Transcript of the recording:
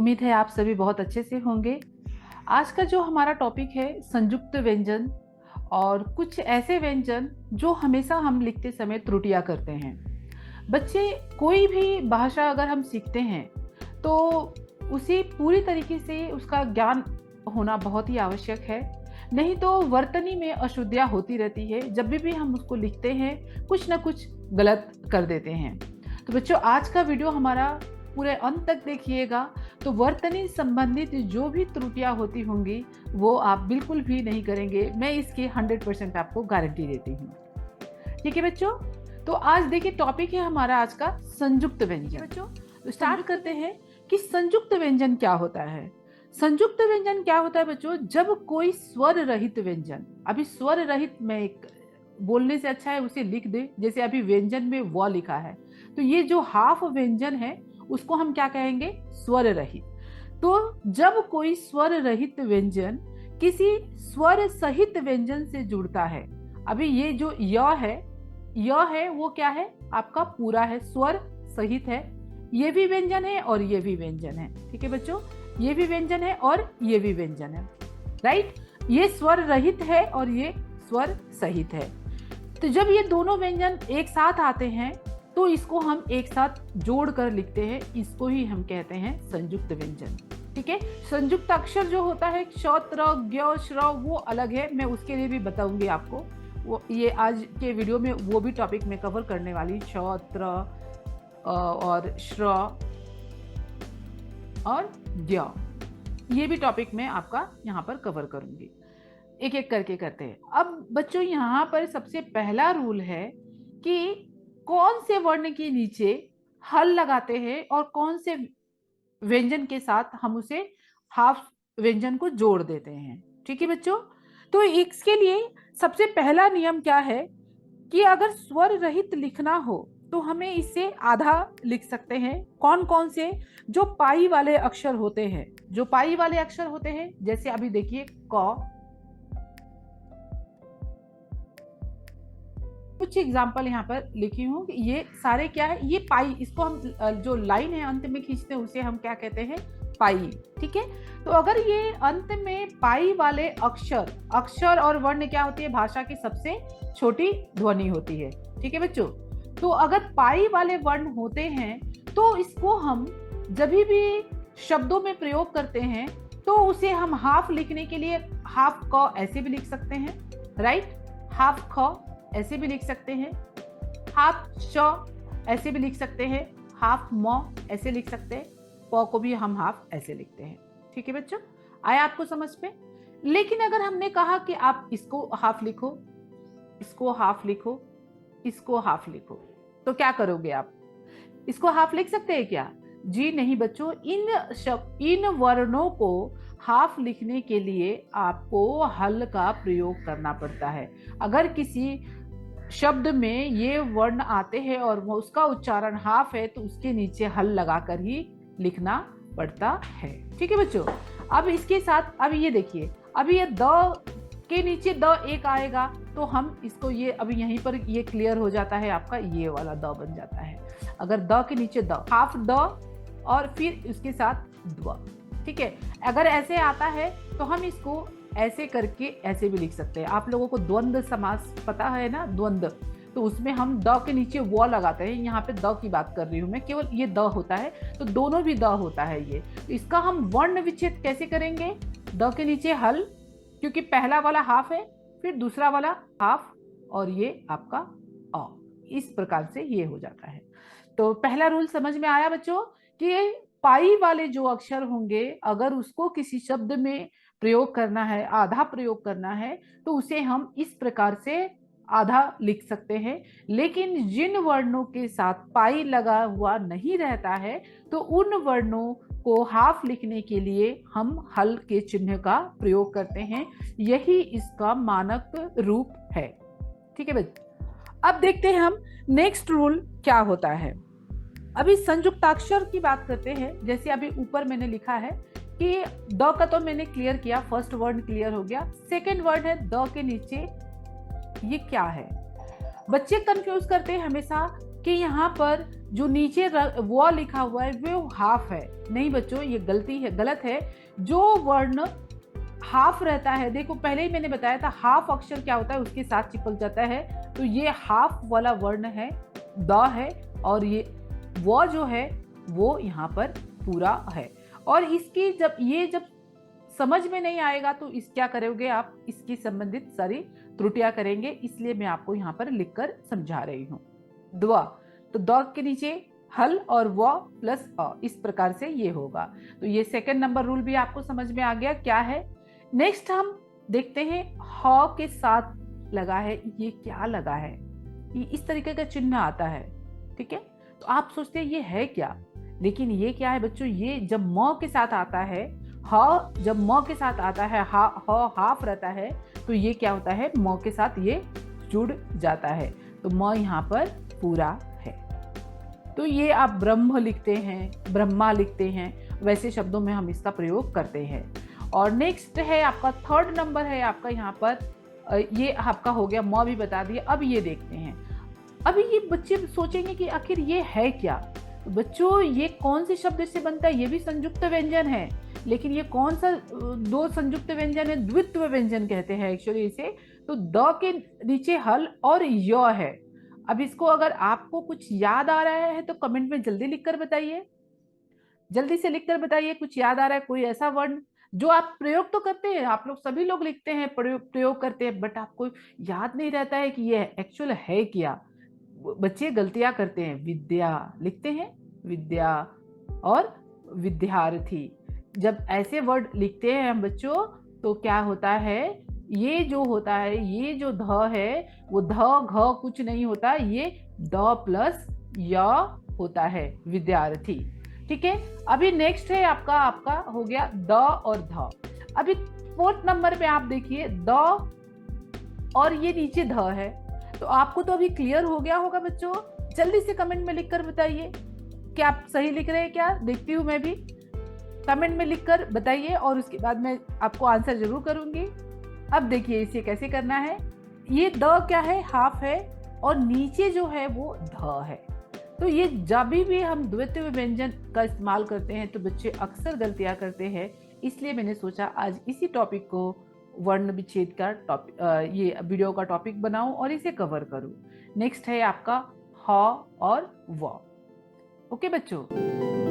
उम्मीद है आप सभी बहुत अच्छे से होंगे। आज का जो हमारा टॉपिक है संयुक्त व्यंजन और कुछ ऐसे व्यंजन जो हमेशा हम लिखते समय त्रुटियां करते हैं। बच्चे, कोई भी भाषा अगर हम सीखते हैं तो उसे पूरी तरीके से उसका ज्ञान होना बहुत ही आवश्यक है। नहीं तो वर्तनी में अशुद्धियां होती रहती है। जब भी हम उसको लिखते हैं कुछ ना कुछ गलत कर देते हैं। तो बच्चों, आज का वीडियो हमारा पूरे अंत तक देखिएगा तो वर्तनी संबंधित जो भी त्रुटियां होती होंगी वो आप बिल्कुल भी नहीं करेंगे। मैं इसकी 100% आपको गारंटी देती हूँ। ठीक है बच्चों, तो आज देखिए टॉपिक है हमारा आज का संयुक्त व्यंजन। बच्चों, तो स्टार्ट करते हैं कि संयुक्त व्यंजन क्या होता है। संयुक्त व्यंजन क्या होता है बच्चों? जब कोई स्वर रहित व्यंजन, अभी स्वर रहित में एक बोलने से अच्छा है उसे लिख दे। जैसे अभी व्यंजन में व लिखा है तो ये जो हाफ व्यंजन है उसको हम क्या कहेंगे? स्वर रहित। तो जब कोई स्वर रहित व्यंजन किसी स्वर सहित व्यंजन से जुड़ता है, अभी ये जो य है वो क्या है? आपका पूरा है, स्वर सहित है। ये भी व्यंजन है और ये भी व्यंजन है। ठीक है बच्चों, ये भी व्यंजन है और ये भी व्यंजन है, राइट। ये स्वर रहित है और ये स्वर सहित है। तो जब ये दोनों व्यंजन एक साथ आते हैं तो इसको हम एक साथ जोड़ कर लिखते हैं। इसको ही हम कहते हैं संयुक्त व्यंजन। ठीक है, संयुक्त अक्षर जो होता है श, त्र, ज्ञ, श्र, वो अलग है। मैं उसके लिए भी बताऊंगी आपको। वो ये आज के वीडियो में वो भी टॉपिक में कवर करने वाली, श, त्र और श्र और ज्ञ, ये भी टॉपिक मैं आपका यहाँ पर कवर करूंगी। एक एक करके करते हैं। अब बच्चों, यहाँ पर सबसे पहला रूल है कि कौन से वर्ण के नीचे हल लगाते हैं और कौन से व्यंजन के साथ हम उसे हाफ व्यंजन को जोड़ देते हैं। ठीक है बच्चों, तो इसके लिए सबसे पहला नियम क्या है कि अगर स्वर रहित लिखना हो तो हमें इसे आधा लिख सकते हैं। कौन कौन से? जो पाई वाले अक्षर होते हैं, जो पाई वाले अक्षर होते हैं, जैसे अभी देखिए क। कुछ एग्जाम्पल यहाँ पर लिखी हूँ। ये सारे क्या है? ये पाई, इसको हम जो लाइन है अंत में खींचते हैं उसे हम क्या कहते हैं? पाई। ठीक है, तो अगर ये अंत में पाई वाले अक्षर और वर्ण क्या होती है? भाषा की सबसे छोटी ध्वनि होती है। ठीक है बच्चों, तो अगर पाई वाले वर्ण होते हैं तो इसको हम जब भी शब्दों में प्रयोग करते हैं तो उसे हम हाफ लिखने के लिए हाफ क ऐसे भी लिख सकते हैं, राइट। हाफ ख ऐसे भी लिख सकते हैं, हाफ श ऐसे भी लिख सकते हैं, हाफ म ऐसे लिख सकते हैं, प को भी हम हाफ ऐसे लिखते हैं। ठीक है बच्चों, आया आपको समझ में? लेकिन अगर हमने कहा कि आप इसको हाफ लिखो, इसको हाफ लिखो, इसको हाफ लिखो, तो क्या करोगे आप? इसको हाफ लिख सकते हैं क्या? जी नहीं बच्चों, इन वर्णों को हाफ लिखने के लिए आपको हल का प्रयोग करना पड़ता है। अगर किसी शब्द में ये वर्ण आते हैं और वो उसका उच्चारण हाफ है तो उसके नीचे हल लगाकर ही लिखना पड़ता है। ठीक है बच्चों, अब इसके साथ अब ये देखिए, अभी ये द के नीचे द एक आएगा तो हम इसको ये अभी यहीं पर ये क्लियर हो जाता है, आपका ये वाला द बन जाता है। अगर द के नीचे द, हाफ द और फिर इसके साथ द्व। ठीक है, अगर ऐसे आता है तो हम इसको ऐसे करके ऐसे भी लिख सकते हैं। आप लोगों को द्वंद्व समास पता है ना, द्वंद्व, तो उसमें हम द के नीचे व लगाते हैं। यहाँ पे द की बात कर रही हूँ मैं, केवल ये द होता है तो दोनों भी द होता है ये। तो इसका हम वर्ण विच्छेद कैसे करेंगे? द के नीचे हल, क्योंकि पहला वाला हाफ है, फिर दूसरा वाला हाफ और ये आपका अ, इस प्रकार से ये हो जाता है। तो पहला रूल समझ में आया बच्चों कि पाई वाले जो अक्षर होंगे अगर उसको किसी शब्द में प्रयोग करना है, आधा प्रयोग करना है, तो उसे हम इस प्रकार से आधा लिख सकते हैं। लेकिन जिन वर्णों के साथ पाई लगा हुआ नहीं रहता है तो उन वर्णों को हाफ लिखने के लिए हम हल के चिन्ह का प्रयोग करते हैं। यही इसका मानक रूप है। ठीक है बच्चों, अब देखते हैं हम नेक्स्ट रूल क्या होता है। अभी संयुक्ताक्षर की बात करते हैं। जैसे अभी ऊपर मैंने लिखा है कि द का तो मैंने क्लियर किया, फर्स्ट वर्ड क्लियर हो गया। सेकेंड वर्ड है द के नीचे, ये क्या है? बच्चे कंफ्यूज करते हैं हमेशा कि यहाँ पर जो नीचे वो लिखा हुआ है वो हाफ है। नहीं बच्चों, ये गलती है, गलत है। जो वर्ण हाफ रहता है, देखो पहले ही मैंने बताया था हाफ अक्षर क्या होता है, उसके साथ चिपक जाता है। तो ये हाफ वाला वर्ण है, द है, और ये वो जो है वो यहाँ पर पूरा है। और इसकी जब समझ में नहीं आएगा तो इस क्या करोगे आप, इसकी संबंधित सारी त्रुटियां करेंगे, इसलिए मैं आपको यहाँ पर लिखकर समझा रही हूँ। द्वा, तो द के नीचे हल और व प्लस अ, इस प्रकार से ये होगा। तो ये सेकंड नंबर रूल भी आपको समझ में आ गया क्या है। नेक्स्ट हम देखते हैं ह के साथ लगा है, ये क्या लगा है, ये इस तरीके का चिन्ह आता है, ठीक है। तो आप सोचते हैं ये है क्या, लेकिन ये क्या है बच्चों, ये जब म के साथ आता है, ह जब म के साथ आता है, हाफ रहता है, तो ये क्या होता है, म के साथ ये जुड़ जाता है, तो म यहाँ पर पूरा है। तो ये आप ब्रह्म लिखते हैं, ब्रह्मा लिखते हैं, वैसे शब्दों में हम इसका प्रयोग करते हैं। और नेक्स्ट है आपका थर्ड नंबर है आपका यहाँ पर, ये आपका हो गया, म भी बता दिया। अब ये देखते हैं, अभी ये बच्चे सोचेंगे कि आखिर ये है क्या। तो बच्चों ये कौन से शब्द से बनता है, ये भी संयुक्त व्यंजन है, लेकिन ये कौन सा दो संयुक्त व्यंजन है, द्वित्व व्यंजन कहते हैं एक्चुअली इसे। तो द के नीचे हल और य है। अब इसको अगर आपको कुछ याद आ रहा है तो कमेंट में जल्दी लिखकर बताइए, जल्दी से लिखकर बताइए कुछ याद आ रहा है, कोई ऐसा वर्ण जो आप प्रयोग तो करते हैं, आप लोग सभी लोग लिखते हैं, प्रयोग करते हैं, बट आपको याद नहीं रहता है कि ये एक्चुअल है क्या। बच्चे गलतियां करते हैं, विद्या लिखते हैं, विद्या और विद्यार्थी, जब ऐसे वर्ड लिखते हैं हम बच्चों, तो क्या होता है, ये जो होता है, ये जो ध है वो ध घ कुछ नहीं होता, ये द प्लस य होता है, विद्यार्थी, ठीक है। अभी नेक्स्ट है आपका हो गया द और ध। अभी फोर्थ नंबर पे आप देखिए द और ये नीचे ध है, तो आपको तो अभी क्लियर हो गया होगा बच्चों, जल्दी से कमेंट में लिखकर बताइए कि आप सही लिख रहे हैं क्या, देखती हूँ मैं भी, कमेंट में लिखकर बताइए और उसके बाद मैं आपको आंसर जरूर करूंगी। अब देखिए इसे कैसे करना है, ये द क्या है, हाफ है, और नीचे जो है वो ध है। तो ये जब भी हम द्वितीय व्यंजन का इस्तेमाल करते हैं तो बच्चे अक्सर गलतियां करते हैं, इसलिए मैंने सोचा आज इसी टॉपिक को वर्ण विच्छेद का टॉपिक, ये वीडियो का टॉपिक बनाऊं और इसे कवर करूं। नेक्स्ट है आपका ह और व। ओके बच्चों।